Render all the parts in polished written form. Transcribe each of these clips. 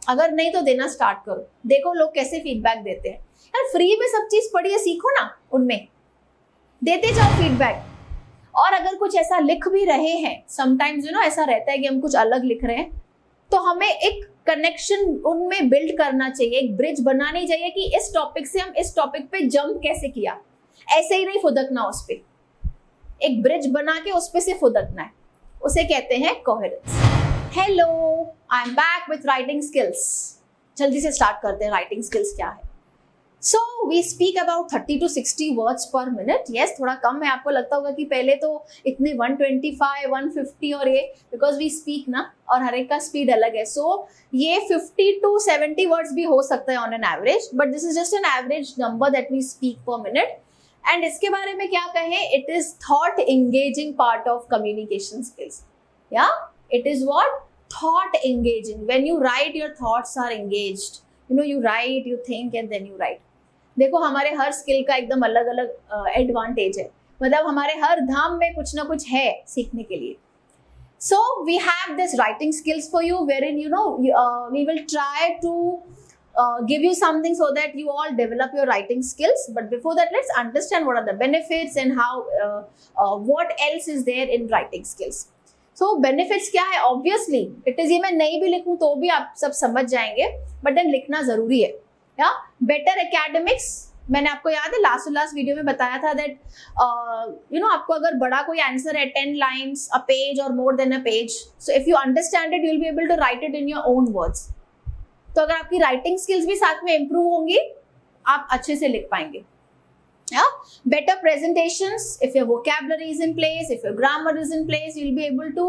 अगर नहीं तो देना स्टार्ट करो, देखो लोग कैसे फीडबैक देते हैं। यार फ्री में सब चीज पढ़िए, सीखो ना, उनमें देते जाओ फीडबैक। और अगर कुछ ऐसा लिख भी रहे हैं, समटाइम्स ऐसा रहता है कि हम कुछ अलग लिख रहे हैं, तो हमें एक कनेक्शन उनमें बिल्ड करना चाहिए, एक ब्रिज बनानी चाहिए कि इस टॉपिक से हम इस टॉपिक पे जंप कैसे किया, ऐसे ही नहीं फुदकना उस पे, एक ब्रिज बना के उस पे से फुदकना है, उसे कहते हैं coherence. Hello, I am back with writing skills. जल्दी से स्टार्ट करते हैं, राइटिंग स्किल्स क्या है। So we speak about 30 to 60 words per minute. Yes, थोड़ा कम है, आपको लगता होगा कि पहले तो इतने 125, 150 और ये, बिकॉज वी स्पीक ना, और हर एक का स्पीड अलग है। सो ये 50 to 70 वर्ड्स भी हो सकता है on an average, but this is just an average number that we speak पर मिनट। एंड इसके बारे में क्या कहें, it is thought engaging part of communication skills. या it is what, thought engaging. When you write, your thoughts are engaged, you write, you think and then you write। देखो हमारे हर skill का एकदम अलग अलग एडवांटेज है, मतलब हमारे हर धाम में कुछ ना कुछ है सीखने के लिए। So we have this writing skills for you, wherein we will try to give you something so that you all develop your writing skills. But before that, let's understand what are the benefits and how what else is there in writing skills. So benefits क्या है? Obviously it is, ये मैं नहीं भी लिखूं तो भी आप सब समझ जाएंगे, बट देन लिखना जरूरी है। या बेटर एकेडमिक्स, मैंने आपको याद है लास्ट वीडियो में बताया था दैट आपको अगर बड़ा कोई आंसर है, 10 लाइन्स, अ पेज और more than a page, so if you understand it, you will be able to write it in your own words. तो अगर आपकी राइटिंग स्किल्स भी साथ में इंप्रूव होंगी, आप अच्छे से लिख पाएंगे। Better presentations, if your vocabulary is in place, if your grammar is in place, you'll be able to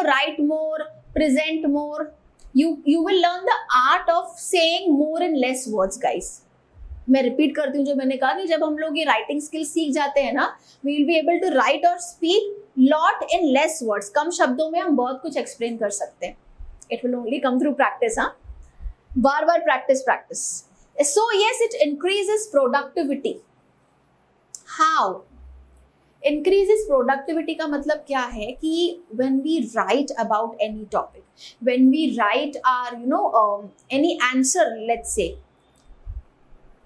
write more, present more. You will learn the art of saying more in less words, guys. मैं repeat करती हूँ जो मैंने कहा कि जब हम लोग ये राइटिंग स्किल सीख जाते हैं ना, we will be able to write or speak lot in less words. कम शब्दों में हम बहुत कुछ एक्सप्लेन कर सकते हैं। It will only come through practice, हाँ, बार बार practice. So yes, it increases productivity. How? Increases productivity का मतलब क्या है कि when we write about any topic, when we write our any answer, let's say,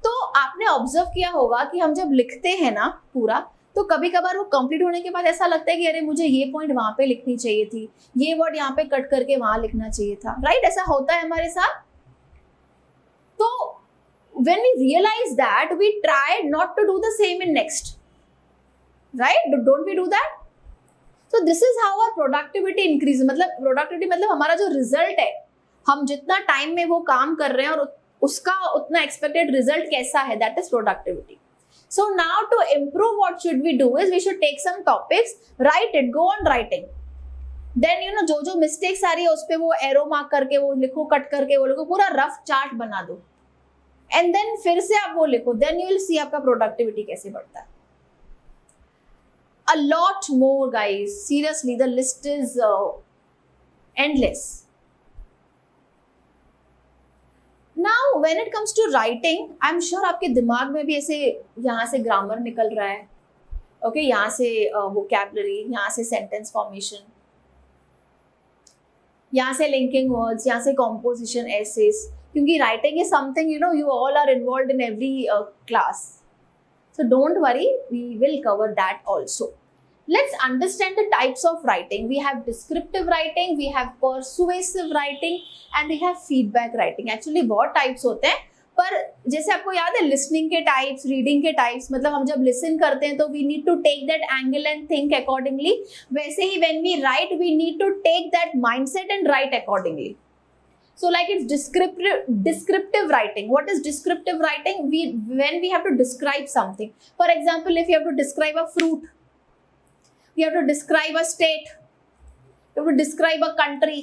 तो आपने ऑब्जर्व किया होगा कि हम जब लिखते हैं ना पूरा, तो कभी कभार वो कंप्लीट होने के बाद ऐसा लगता है कि अरे मुझे ये पॉइंट वहां पे लिखनी चाहिए थी, ये वर्ड यहाँ पे कट करके वहां लिखना चाहिए था, राइट? ऐसा होता है हमारे साथ। तो when we realize that, we try not to do the same in next, right? Don't we do that? So this is how our productivity increases. मतलब productivity मतलब हमारा जो result है, हम जितना टाइम में वो काम कर रहे हैं और उसका उतना expected result कैसा है, that is productivity. So now to improve, what should we do is we should take some topics, write it, go on writing. Then जो mistakes आ रही है उस पे वो arrow mark करके वो लिखो, कट करके वो लिखो, पूरा rough chart बना दो, एंड देन फिर से आप वो लिखो, देन यू विल सी आपका प्रोडक्टिविटी कैसे बढ़ता है। A lot more guys, seriously the list is endless. Now when it comes to writing, I am sure आपके दिमाग में भी ऐसे यहाँ से ग्रामर निकल रहा है, ओके, यहाँ से वोकैबुलरी, यहाँ से सेंटेंस फॉर्मेशन, यहाँ से लिंकिंग वर्ड्स, यहाँ से कॉम्पोजिशन, एसेस, क्योंकि writing is something you all are involved in every class. So don't worry, we will cover that also. Let's understand the types of writing. We have descriptive writing, we have persuasive writing and we have feedback writing. Actually बहुत types होते हैं, पर जैसे आपको याद है listening के types, reading के types, मतलब हम जब listen करते हैं तो we need to take that angle and think accordingly. वैसे ही when we write, we need to take that mindset and write accordingly. So like it's descriptive writing. What is descriptive writing? When we have to describe something. For example, if you have to describe a fruit, you have to describe a state, you have to describe a country,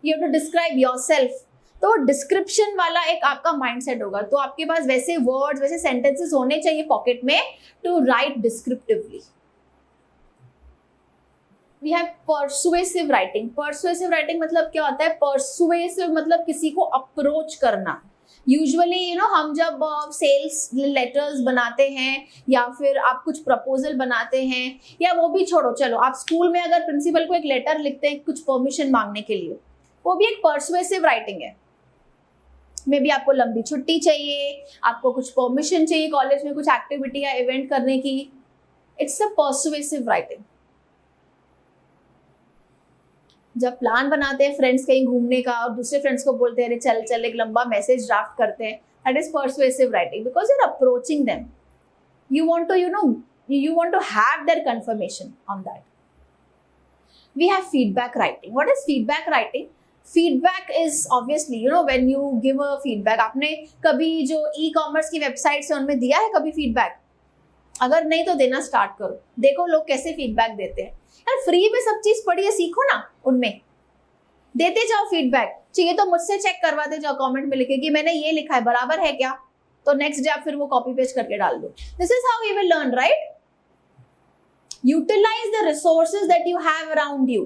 you have to describe yourself. तो description वाला एक आपका mindset होगा, तो आपके पास वैसे words, वैसे sentences होने चाहिए पॉकेट में to write descriptively. We have persuasive writing. Persuasive writing मतलब क्या होता है? Persuasive मतलब किसी को अप्रोच करना। यूजुअली हम जब सेल्स लेटर्स बनाते हैं या फिर आप कुछ प्रपोजल बनाते हैं, या वो भी छोड़ो, चलो आप स्कूल में अगर प्रिंसिपल को एक लेटर लिखते हैं कुछ परमिशन मांगने के लिए, वो भी एक परसुएसिव राइटिंग है। मे बी आपको लंबी छुट्टी चाहिए, आपको कुछ परमिशन चाहिए कॉलेज में कुछ एक्टिविटी या इवेंट करने की. It's a persuasive writing. जब प्लान बनाते हैं फ्रेंड्स कहीं घूमने का और दूसरे फ्रेंड्स को बोलते हैं अरे चल चल एक लंबा मैसेज ड्राफ्ट करते हैं, that is persuasive writing because you are approaching them. You want to, you want to have their confirmation on that. We have feedback writing. What is feedback writing? Feedback is obviously, when you give a feedback. आपने कभी जो e-commerce की website से उनमें दिया है कभी feedback? अगर नहीं तो देना स्टार्ट करो. देखो लोग कैसे feedback देते हैं. यार फ्री में सब चीज पढ़िए, सीखो ना उनमें. देते जाओ feedback. चाहिए तो मुझसे चेक करवाते जाओ कमेंट में लिखे कि मैंने ये लिखा है बराबर है क्या, तो नेक्स्ट डे आप फिर वो कॉपी पेस्ट करके डाल दो. This is how we will learn, right? Utilize the resources that you have around you.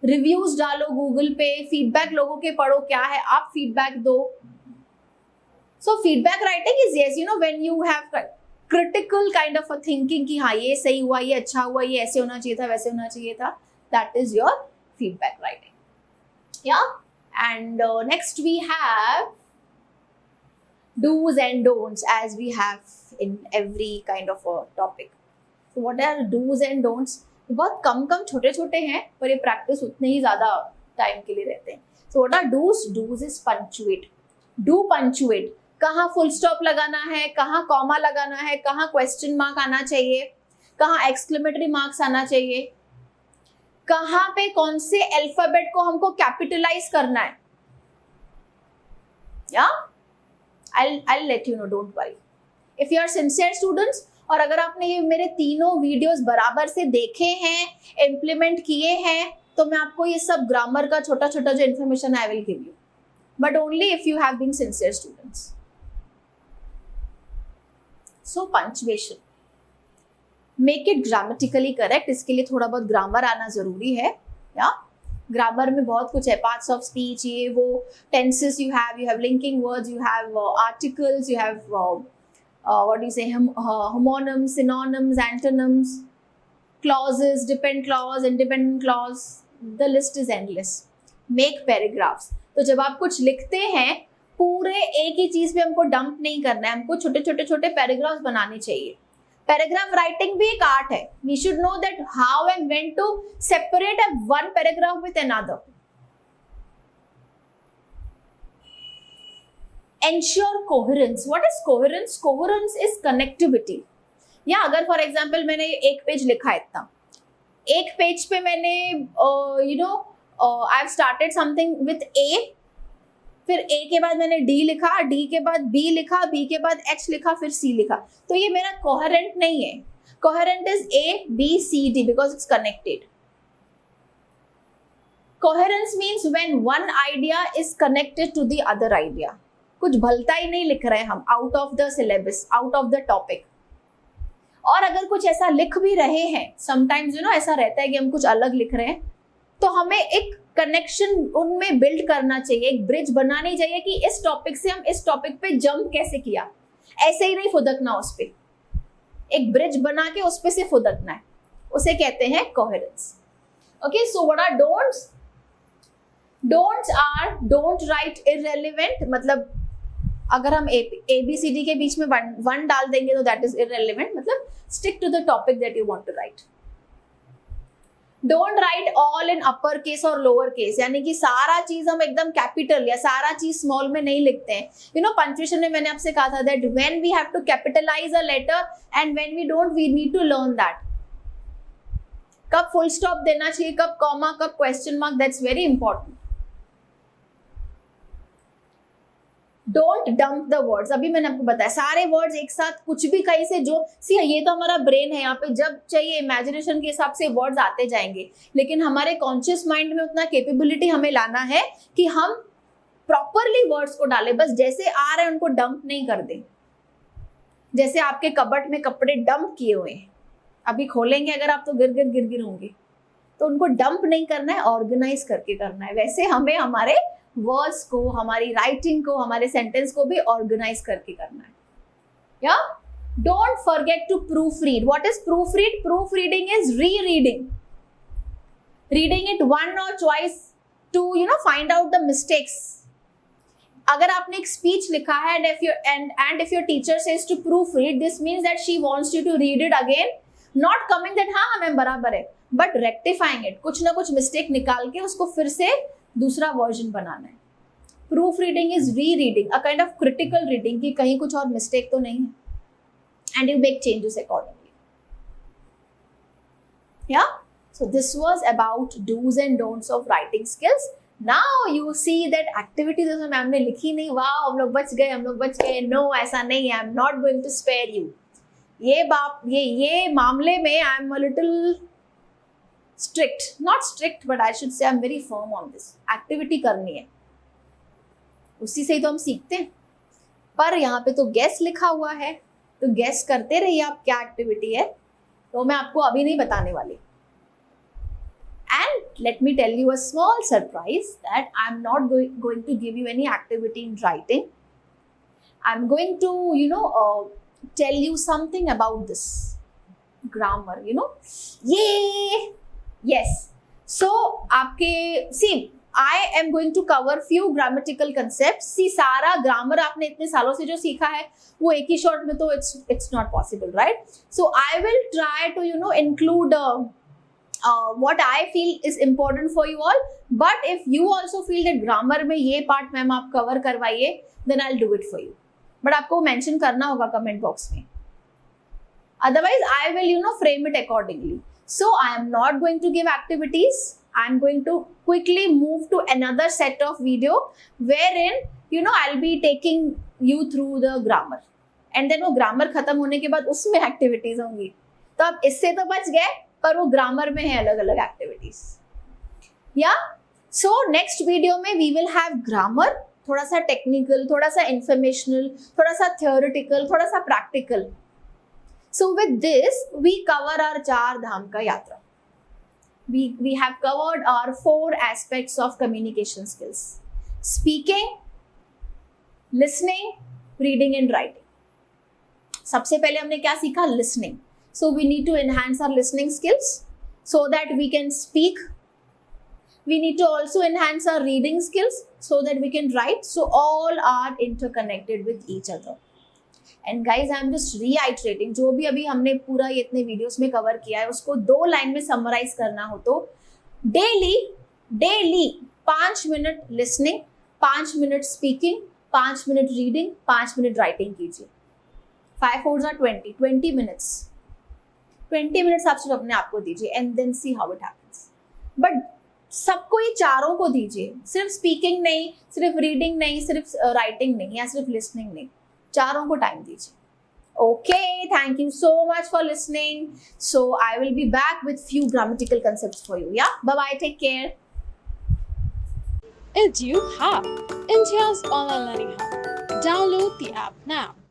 Reviews डालो गूगल पे, फीडबैक लोगों के पढ़ो क्या है, आप फीडबैक दो. So feedback writing is yes, when you have critical kind of a thinking कि हाँ ये सही हुआ, ये अच्छा हुआ, ये ऐसे होना चाहिए था, वैसे होना चाहिए था, that is your feedback writing. या And next we have do's and don'ts, as we have in every kind of a topic. So what are do's and don'ts? बहुत कम छोटे छोटे हैं पर ये प्रैक्टिस उतने ही ज़्यादा टाइम के लिए रहते हैं. So what are do's? Do's is punctuate. Do punctuate. कहाँ फुल स्टॉप लगाना है, कहाँ कॉमा लगाना है, कहाँ क्वेश्चन मार्क आना चाहिए, कहाँ एक्सक्लेमेटरी मार्क्स आना चाहिए, कहाँ पे कौन से अल्फाबेट को हमको कैपिटलाइज करना है. I'll let you know, don't worry. If you are sincere students, और अगर आपने ये मेरे तीनों वीडियोस बराबर से देखे हैं, इम्प्लीमेंट किए हैं, तो मैं आपको ये सब ग्रामर का छोटा छोटा जो information I will give you, but only if you have been sincere students. So punctuation, make it grammatically correct. इसके लिए थोड़ा बहुत ग्रामर आना जरूरी है. या ग्रामर में बहुत कुछ है, पार्ट्स ऑफ स्पीच, ये वो, tenses you have linking words, you have articles, you have what you say homonyms, synonyms, antonyms, clauses, depend clause, independent clause, the list is endless. Make paragraphs. तो जब आप कुछ लिखते हैं पूरे एक ही चीज पे हमको डंप नहीं करना है, हमको छोटे छोटे छोटे पैराग्राफ्स बनाने चाहिए. पैराग्राफ राइटिंग भी एक आर्ट है. We should know that how and when to separate one paragraph with another. Ensure coherence. What is coherence? Coherence is connectivity. या अगर फॉर एग्जांपल मैंने एक पेज लिखा है, इतना एक पेज पे मैंने I have started something with A, फिर ए के बाद मैंने डी लिखा, डी के बाद बी लिखा, बी के बाद एच लिखा, फिर सी लिखा, तो ये मेरा कोहेरेंट नहीं है. Coherent is A B C D because it's connected. Coherence means when one idea is connected to the other idea. कुछ भलता ही नहीं लिख रहे हैं हम, out of the syllabus, out of the topic. और अगर कुछ ऐसा लिख भी रहे हैं, समटाइम्स ऐसा रहता है कि हम कुछ अलग लिख रहे हैं, तो हमें एक कनेक्शन उनमें बिल्ड करना चाहिए, एक ब्रिज बनानी चाहिए कि इस टॉपिक से हम इस टॉपिक पे जंप कैसे किया. ऐसे ही नहीं फुदकना उस पे, एक ब्रिज बना के उस पे से फुदकना है, उसे कहते हैं coherence. Okay, so what are don'ts? Don'ts are don't write irrelevant. मतलब अगर हम ABCD के बीच में वन डाल देंगे तो दैट इज इररेलेवेंट. मतलब stick to the topic that you want to write. Don't write all in upper case और लोअर केस, यानी कि सारा चीज हम एकदम कैपिटल या सारा चीज स्मॉल में नहीं लिखते हैं. पंक्चुएशन में मैंने आपसे कहा था that when we have to capitalize a letter and when we don't, we need to learn that. कब फुल स्टॉप देना चाहिए, कब कॉमा, कब question mark, that's very important. Don't dump the words. अभी मैंने आपको बताया सारे वर्ड्स एक साथ कुछ भी कहीं से जो ये तो हमारा ब्रेन है, यहाँ पे जब चाहिए इमेजिनेशन के हिसाब से वर्ड्स आते जाएंगे, लेकिन हमारे कॉन्शियस माइंड में उतना कैपेबिलिटी हमें लाना है कि हम प्रॉपरली वर्ड्स को डालें. बस जैसे आ रहे हैं उनको डंप नहीं कर दें. जैसे आपके कबर्ड में कपड़े डंप किए हुए हैं, अभी खोलेंगे अगर आप तो गिर गिर होंगे, तो उनको डंप नहीं करना है, ऑर्गेनाइज करके करना है. वैसे हमें हमारे वर्ड्स को, हमारी राइटिंग को, हमारे सेंटेंस को भी ऑर्गेनाइज करके करना है. या don't forget to proofread. What is proofread? Proofreading is rereading. Reading it one और twice to find out the mistakes. अगर आपने एक स्पीच लिखा है and if your teacher says to proofread, this means that she wants you to read it again, not coming that हाँ ma'am बराबर है, but rectifying it, कुछ ना कुछ मिस्टेक निकाल के उसको फिर से दूसरा वर्जन बनाना है. प्रूफ रीडिंग इज री reading, a kind of critical reading, कि कहीं कुछ और मिस्टेक तो नहीं है, and you make changes accordingly. या so this was about do's and don'ts of writing skills. Now you see that activities जो मैम ने लिखी नहीं, वाह हम लोग बच गए. नो ऐसा नहीं है, I am not going to spare you. ये मामले में I am a little strict, not strict but I should say I am very firm on this. Activity करनी है, उसी से ही तो हम सीखते हैं. पर यहाँ पे तो गेस लिखा हुआ है, तो गेस करते रहिए आप क्या एक्टिविटी है, तो मैं आपको अभी नहीं बताने वाली. And let me tell you a small surprise that I'm not going to give you any activity in writing. I'm going to, tell you something about this grammar, Yay! Yes. So, see, I am going to cover few grammatical concepts. See, सारा grammar आपने इतने सालों से जो सीखा है, वो एक ही short में तो it's not possible, right? So, I will try to, include what I feel is important for you all. But if you also feel that grammar में ये part मैम आप cover करवाइए, then I'll do it for you. But आपको mention करना होगा comment box में. Otherwise, I will, frame it accordingly. So, I am not going to give activities. I am going to quickly move to another set of video wherein, I'll be taking you through the grammar. And then वो grammar खत्म होने के बाद उसमें activities होंगी. तो आप इससे तो बच गए, पर वो ग्रामर में है अलग अलग एक्टिविटीज. या सो नेक्स्ट वीडियो में वी विल हैव ग्रामर, थोड़ा सा टेक्निकल, थोड़ा सा इंफॉर्मेशनल, थोड़ा सा थियोरेटिकल, थोड़ा सा practical. So with this we cover our 4 Dham का यात्रा. we have covered our 4 aspects of communication skills: speaking, listening, reading and writing. सबसे पहले हमने क्या सीखा? listening. So we need to enhance our listening skills so that we can speak. We need to also enhance our reading skills so that we can write. So all are interconnected with each other. And guys, I am just reiterating, जो भी अभी हमने पूरा ये इतने videos में cover किया है, उसको 2 लाइन में समराइज करना हो तो daily 5 minute listening, 5 minute speaking, 5 minute reading, 5 minute writing कीजिए. 5 4 20 minutes. 20 मिनट्स आप सिर्फ अपने आप को दीजिए and then see how it happens. But सबको ये चारों को दीजिए, सिर्फ स्पीकिंग नहीं, सिर्फ रीडिंग नहीं, सिर्फ राइटिंग नहीं, या सिर्फ लिसनिंग नहीं, चारों को टाइम दीजिए. Okay, thank you so much for listening. So I will be back with few grammatical concepts for you. Yeah, bye bye, take care. EduHub, India's online learning hub. Download the app now.